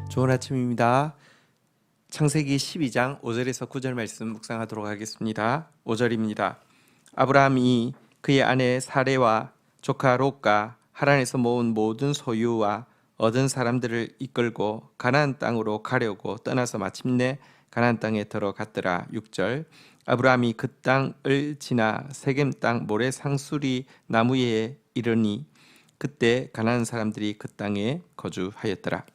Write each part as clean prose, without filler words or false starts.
좋은 아침입니다. 창세기 12장 5절에서 9절 말씀 묵상하도록 하겠습니다. 5절입니다. 아브라함이 그의 아내 사레와 조카 롯과 하란에서 모은 모든 소유와 얻은 사람들을 이끌고 가나안 땅으로 가려고 떠나서 마침내 가나안 땅에 들어갔더라. 6절. 아브라함이 그 땅을 지나 세겜 땅 모래 상수리 나무에 이르니 그때 가나안 사람들이 그 땅에 거주하였더라.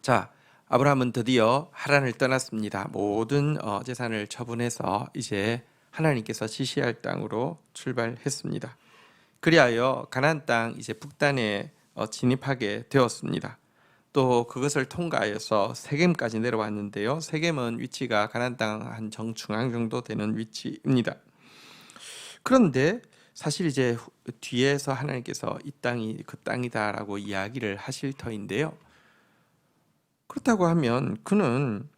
자, 아브라함은 드디어 하란을 떠났습니다. 모든 재산을 처분해서 이제 하나님께서 지시할 땅으로 출발했습니다. 그리하여 가나안 땅 이제 북단에 진입하게 되었습니다. 또 그것을 통과해서 세겜까지 내려왔는데요. 세겜은 위치가 가나안 땅 한 정중앙 정도 되는 위치입니다. 그런데 사실 이제 뒤에서 하나님께서 이 땅이 그 땅이다라고 이야기를 하실 터인데요. 그렇다고 하면 그는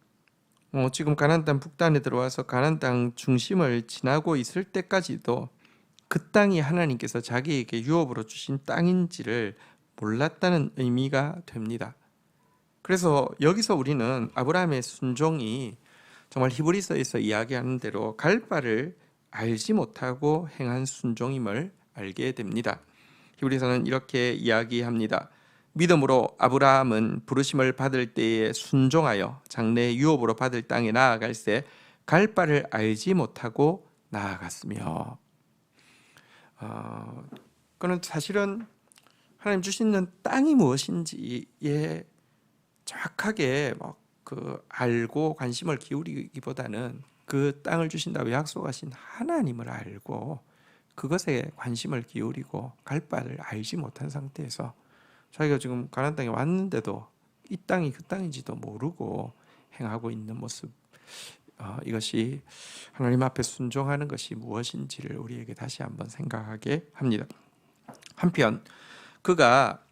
지금 가나안 땅 북단에 들어와서 가나안 땅 중심을 지나고 있을 때까지도 그 땅이 하나님께서 자기에게 유업으로 주신 땅인지를 몰랐다는 의미가 됩니다. 그래서 여기서 우리는 아브라함의 순종이 정말 히브리서에서 이야기하는 대로 갈 바를 알지 못하고 행한 순종임을 알게 됩니다. 히브리서는 이렇게 이야기합니다. 믿음으로 아브라함은 부르심을 받을 때에 순종하여 장래의 유업으로 받을 땅에 나아갈새 갈 바를 알지 못하고 나아갔으며, 그는 사실은 하나님 주시는 땅이 무엇인지에 정확하게 알고 관심을 기울이기보다는 그 땅을 주신다고 약속하신 하나님을 알고 그것에 관심을 기울이고 갈 바를 알지 못한 상태에서 자기가 지금 가나안 땅에 왔는데도 이 땅이 그 땅인지도 모르고 행하고 있는 모습, 이것이 하나님 앞에 순종하는 것이 무엇인지를 우리에게 다시 한번 생각하게 합니다. 한편 그가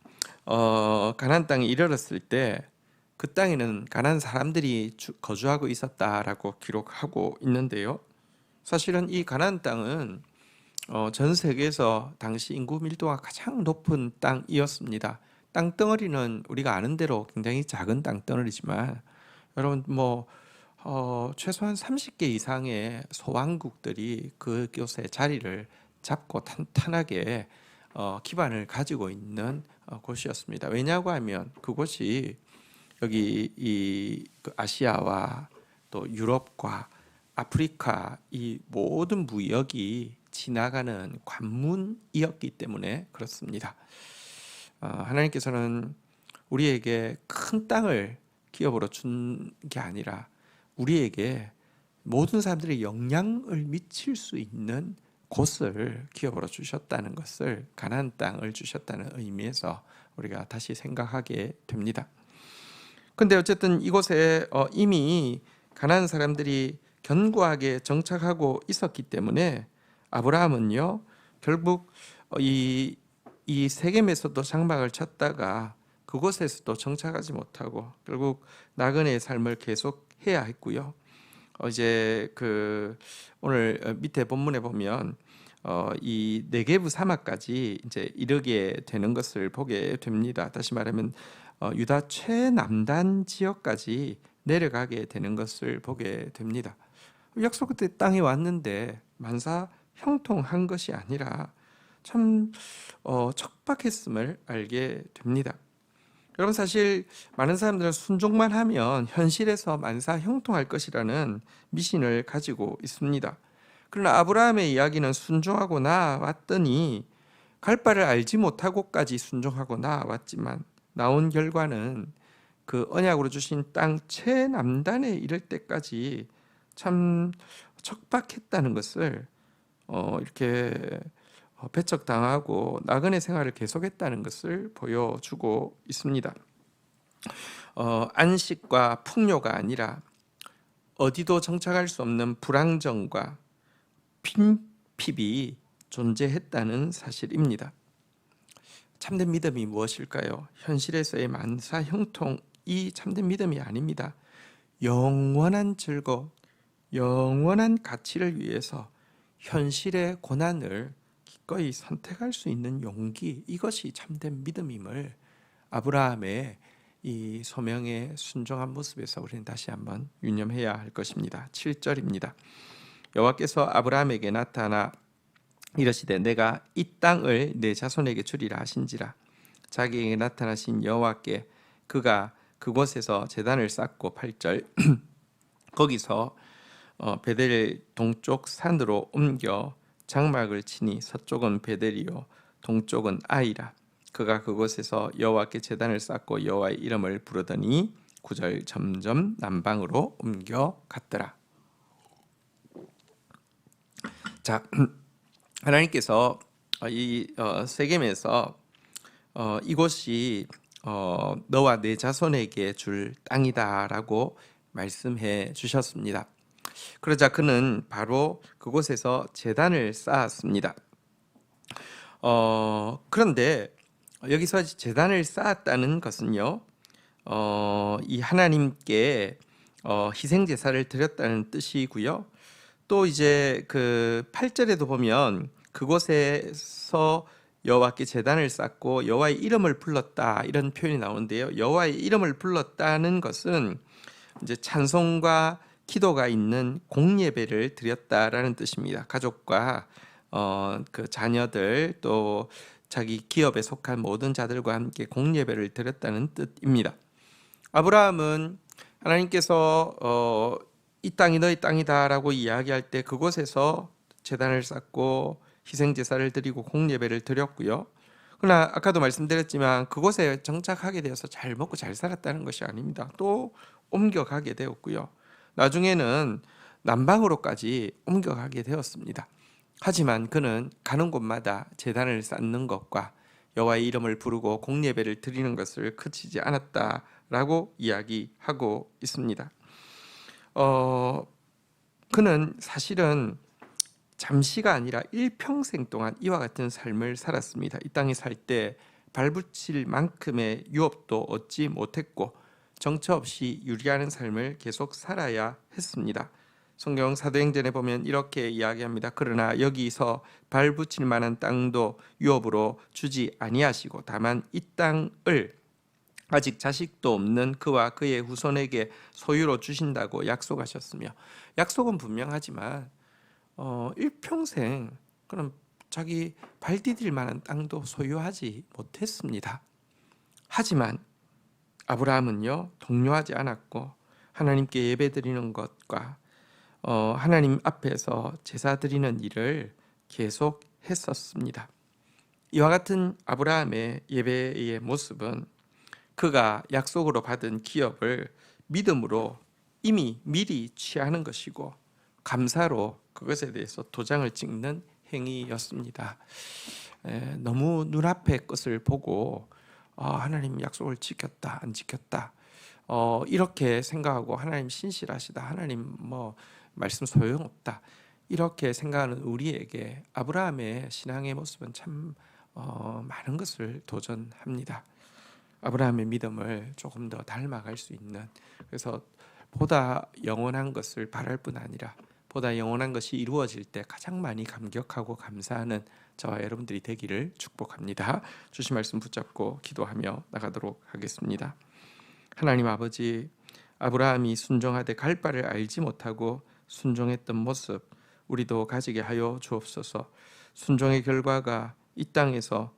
가나안 땅에 이르렀을 때 그 땅에는 가나안 사람들이 거주하고 있었다라고 기록하고 있는데요. 사실은 이 가나안 땅은 전 세계에서 당시 인구 밀도가 가장 높은 땅이었습니다. 땅덩어리는 우리가 아는 대로 굉장히 작은 땅덩어리지만 여러분 최소한 30개 이상의 소왕국들이 그곳에 자리를 잡고 탄탄하게 기반을 가지고 있는 곳이었습니다. 왜냐고 하면 그곳이 여기 그 아시아와 또 유럽과 아프리카 이 모든 무역이 지나가는 관문이었기 때문에 그렇습니다. 하나님께서는 우리에게 큰 땅을 기업으로 준 게 아니라 우리에게 모든 사람들이 영향을 미칠 수 있는 곳을 기업으로 주셨다는 것을, 가나안 땅을 주셨다는 의미에서 우리가 다시 생각하게 됩니다. 근데 어쨌든 이곳에 이미 가나안 사람들이 견고하게 정착하고 있었기 때문에 아브라함은요 결국 이 세겜에서도 장막을 쳤다가 그곳에서도 정착하지 못하고 결국 나그네의 삶을 계속해야 했고요. 이제 오늘 밑에 본문에 보면 이 네게브 사막까지 이제 이르게 되는 것을 보게 됩니다. 다시 말하면 유다 최남단 지역까지 내려가게 되는 것을 보게 됩니다. 약속의 땅에 왔는데 만사 형통한 것이 아니라 참 척박했음을 알게 됩니다. 여러분, 사실 많은 사람들은 순종만 하면 현실에서 만사 형통할 것이라는 미신을 가지고 있습니다. 그러나 아브라함의 이야기는 순종하고 나왔더니 갈 바를 알지 못하고까지 순종하고 나왔지만 나온 결과는 그 언약으로 주신 땅 최남단에 이를 때까지 참 척박했다는 것을 이렇게 배척당하고 나그네 생활을 계속했다는 것을 보여주고 있습니다. 안식과 풍요가 아니라 어디도 정착할 수 없는 불안정과 빈핍이 존재했다는 사실입니다. 참된 믿음이 무엇일까요? 현실에서의 만사 형통이 참된 믿음이 아닙니다. 영원한 즐거움, 영원한 가치를 위해서 현실의 고난을 기꺼이 선택할 수 있는 용기, 이것이 참된 믿음임을 아브라함의 이 소명에 순종한 모습에서 우리는 다시 한번 유념해야 할 것입니다. 7절입니다. 여호와께서 아브라함에게 나타나 이르시되 내가 이 땅을 내 자손에게 주리라 하신지라. 자기에게 나타나신 여호와께 그가 그곳에서 제단을 쌓고 8절 거기서 베델 동쪽 산으로 옮겨 장막을 치니 서쪽은 베델이요 동쪽은 아이라. 그가 그곳에서 여호와께 제단을 쌓고 여호와의 이름을 부르더니 9절 점점 남방으로 옮겨 갔더라. 자, 하나님께서 이 세겜에서 이곳이 너와 내 자손에게 줄 땅이다라고 말씀해 주셨습니다. 그러자 그는 바로 그곳에서 제단을 쌓았습니다. 그런데 여기서 제단을 쌓았다는 것은요, 이 하나님께 희생 제사를 드렸다는 뜻이고요. 또 이제 그 8절에도 보면 그곳에서 여호와께 제단을 쌓고 여호와의 이름을 불렀다 이런 표현이 나오는데요. 여호와의 이름을 불렀다는 것은 이제 찬송과 기도가 있는 공예배를 드렸다라는 뜻입니다. 가족과 그 자녀들 또 자기 기업에 속한 모든 자들과 함께 공예배를 드렸다는 뜻입니다. 아브라함은 하나님께서 이 땅이 너희 땅이다라고 이야기할 때 그곳에서 제단을 쌓고 희생 제사를 드리고 공예배를 드렸고요. 그러나 아까도 말씀드렸지만 그곳에 정착하게 되어서 잘 먹고 잘 살았다는 것이 아닙니다. 또 옮겨가게 되었고요. 나중에는 남방으로까지 옮겨가게 되었습니다. 하지만 그는 가는 곳마다 제단을 쌓는 것과 여호와의 이름을 부르고 공예배를 드리는 것을 그치지 않았다라고 이야기하고 있습니다. 그는 사실은 잠시가 아니라 일평생 동안 이와 같은 삶을 살았습니다. 이 땅에 살 때 발붙일 만큼의 유업도 얻지 못했고 정처 없이 유리하는 삶을 계속 살아야 했습니다. 성경 사도행전에 보면 이렇게 이야기합니다. 그러나 여기서 발붙일 만한 땅도 유업으로 주지 아니하시고 다만 이 땅을 아직 자식도 없는 그와 그의 후손에게 소유로 주신다고 약속하셨으며, 약속은 분명하지만 일평생 그럼 자기 발 디딜 만한 땅도 소유하지 못했습니다. 하지만 아브라함은요 동요하지 않았고 하나님께 예배드리는 것과 하나님 앞에서 제사 드리는 일을 계속 했었습니다. 이와 같은 아브라함의 예배의 모습은 그가 약속으로 받은 기업을 믿음으로 이미 미리 취하는 것이고 감사로 그것에 대해서 도장을 찍는 행위였습니다. 너무 눈앞의 것을 보고 하나님 약속을 지켰다 안 지켰다 이렇게 생각하고 하나님 신실하시다, 하나님 뭐 말씀 소용없다 이렇게 생각하는 우리에게 아브라함의 신앙의 모습은 참 많은 것을 도전합니다. 아브라함의 믿음을 조금 더 닮아갈 수 있는, 그래서 보다 영원한 것을 바랄 뿐 아니라 보다 영원한 것이 이루어질 때 가장 많이 감격하고 감사하는 저와 여러분들이 되기를 축복합니다. 주신 말씀 붙잡고 기도하며 나가도록 하겠습니다. 하나님 아버지, 아브라함이 순종하되 갈 바를 알지 못하고 순종했던 모습 우리도 가지게 하여 주옵소서. 순종의 결과가 이 땅에서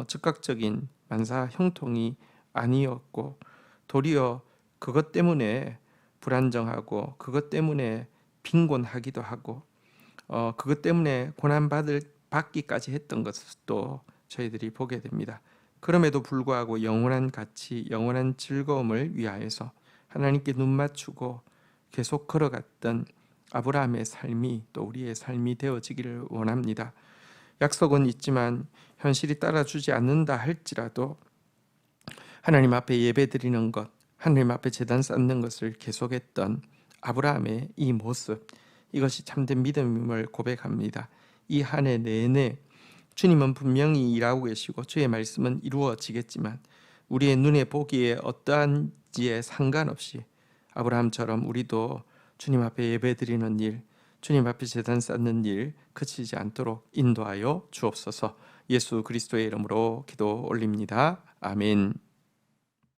즉각적인 만사 형통이 아니었고 도리어 그것 때문에 불안정하고 그것 때문에 빈곤하기도 하고 그것 때문에 받기까지 했던 것도 저희들이 보게 됩니다. 그럼에도 불구하고 영원한 가치, 영원한 즐거움을 위하여서 하나님께 눈 맞추고 계속 걸어갔던 아브라함의 삶이 또 우리의 삶이 되어지기를 원합니다. 약속은 있지만 현실이 따라주지 않는다 할지라도 하나님 앞에 예배드리는 것, 하나님 앞에 제단 쌓는 것을 계속했던 아브라함의 이 모습, 이것이 참된 믿음임을 고백합니다. 이 한 해 내내 주님은 분명히 일하고 계시고 주의 말씀은 이루어지겠지만 우리의 눈에 보기에 어떠한지에 상관없이 아브라함처럼 우리도 주님 앞에 예배드리는 일, 주님 앞에 제단 쌓는 일 그치지 않도록 인도하여 주옵소서. 예수 그리스도의 이름으로 기도 올립니다. 아멘.